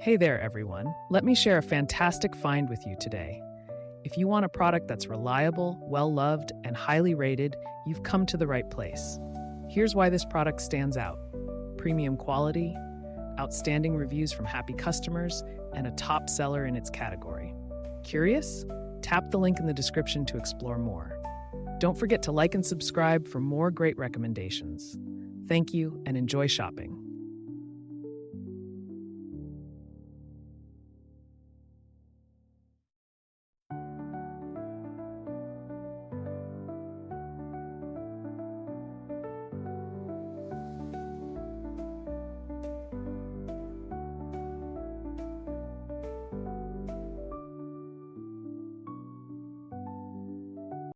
Hey there, everyone. Let me share a fantastic find with you today. If you want a product that's reliable, well-loved, and highly rated, you've come to the right place. Here's why this product stands out: premium quality, outstanding reviews from happy customers, and a top seller in its category. Curious? Tap the link in the description to explore more. Don't forget to like and subscribe for more great recommendations. Thank you and enjoy shopping.